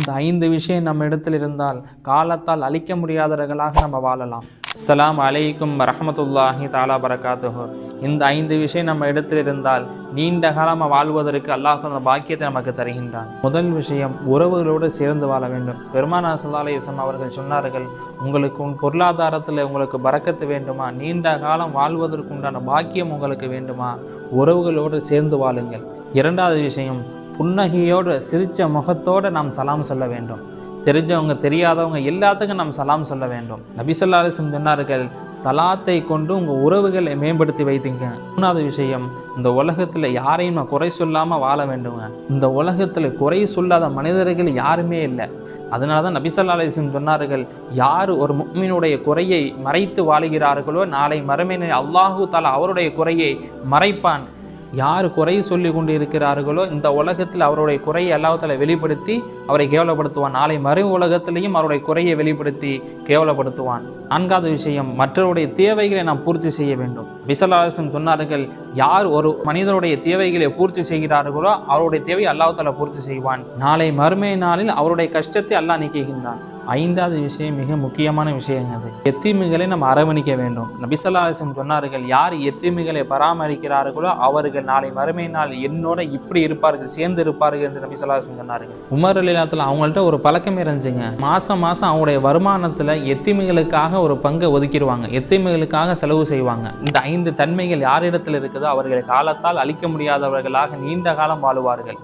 இந்த 5 விஷயம் நம்ம இடத்தில் இருந்தால் காலத்தால் அழிக்க முடியாதவர்களாக நம்ம வாழலாம். அஸ்ஸலாமு அலைக்கும் வரஹ்மத்துல்லாஹி தஆலா பரகாத்துஹு. இந்த 5 விஷயம் நம்ம இடத்தில் இருந்தால் நீண்ட காலமாக வாழ்வதற்கு அல்லாஹ் தந்த பாக்கியத்தை நமக்கு தருகின்றான். முதல் விஷயம், உறவுகளோடு சேர்ந்து வாழ வேண்டும். பெருமானார் ஸல்லல்லாஹு அலைஹி வஸல்லம் அவர்கள் சொன்னார்கள், உங்களுக்கு பொருளாதாரத்தில் உங்களுக்கு பரக்கத்து வேண்டுமா, நீண்ட காலம் வாழ்வதற்கு உண்டான பாக்கியம் உங்களுக்கு வேண்டுமா, உறவுகளோடு சேர்ந்து வாழுங்கள். இரண்டாவது விஷயம், புன்னகையோடு சிரித்த முகத்தோடு நாம் சலாம் சொல்ல வேண்டும். தெரிஞ்சவங்க தெரியாதவங்க எல்லாத்துக்கும் நாம் சலாம் சொல்ல வேண்டும். நபி ஸல்லல்லாஹு அலைஹி வஸல்லம் சொன்னார்கள், சலாத்தை கொண்டு உங்கள் உறவுகளை மேம்படுத்தி வைத்துங்க. மூணாவது விஷயம், இந்த உலகத்தில் யாரையும் நான் குறை சொல்லாமல் வாழ வேண்டுங்க. இந்த உலகத்தில் குறை சொல்லாத மனிதர்கள் யாருமே இல்லை. அதனால தான் நபி ஸல்லல்லாஹு அலைஹி வஸல்லம் சொன்னார்கள், யார் ஒரு முஃமினுடைய குறையை மறைத்து வாழுகிறார்களோ நாளை மறுமையில் அல்லாஹு தஆலா அவருடைய குறையை மறைப்பான். யார் குறை சொல்லி கொண்டு இருக்கிறார்களோ இந்த உலகத்தில் அவருடைய குறையை அல்லாஹ் தஆலா வெளிப்படுத்தி அவரை கேவலப்படுத்துவான். நாளை மறு உலகத்திலையும் அவருடைய குறையை வெளிப்படுத்தி கேவலப்படுத்துவான். நான்காவது விஷயம், மற்றவருடைய தேவைகளை நாம் பூர்த்தி செய்ய வேண்டும். நபி ஸல்லல்லாஹு அலைஹி வஸல்லம் சொன்னார்கள், யார் ஒரு மனிதனுடைய தேவைகளை பூர்த்தி செய்கிறார்களோ அவருடைய தேவையை அல்லாஹ் தஆலா பூர்த்தி செய்வான். நாளை மறுமை நாளில் அவருடைய கஷ்டத்தை அல்லாஹ் நீக்குகின்றான். ஐந்தாவது விஷயம் மிக முக்கியமான விஷயம், அது எத்தீமிகளை நம்ம அரவணிக்க வேண்டும். நபி ஸல்லல்லாஹு அலைஹி வஸல்லம் சொன்னார்கள், யார் எத்தீமிகளை பராமரிக்கிறார்களோ அவர்கள் நாளை மறுமை நாள் என்னோட இப்படி இருப்பார்கள், சேர்ந்து இருப்பார்கள் என்று நபி ஸல்லல்லாஹு அலைஹி வஸல்லம் சொன்னார்கள். உமர் ரலியல்லாஹு அவங்கள்ட்ட ஒரு பழக்கம் இருந்துச்சுங்க. மாதம் அவங்களுடைய வருமானத்தில் எத்தீமிகளுக்காக ஒரு பங்கை ஒதுக்கிடுவாங்க, எத்தீமிகளுக்காக செலவு செய்வாங்க. இந்த 5 தன்மைகள் யாரிடத்தில் இருக்குதோ அவர்கள் காலத்தால் அழிக்க முடியாதவர்களாக நீண்ட காலம் வாழுவார்கள்.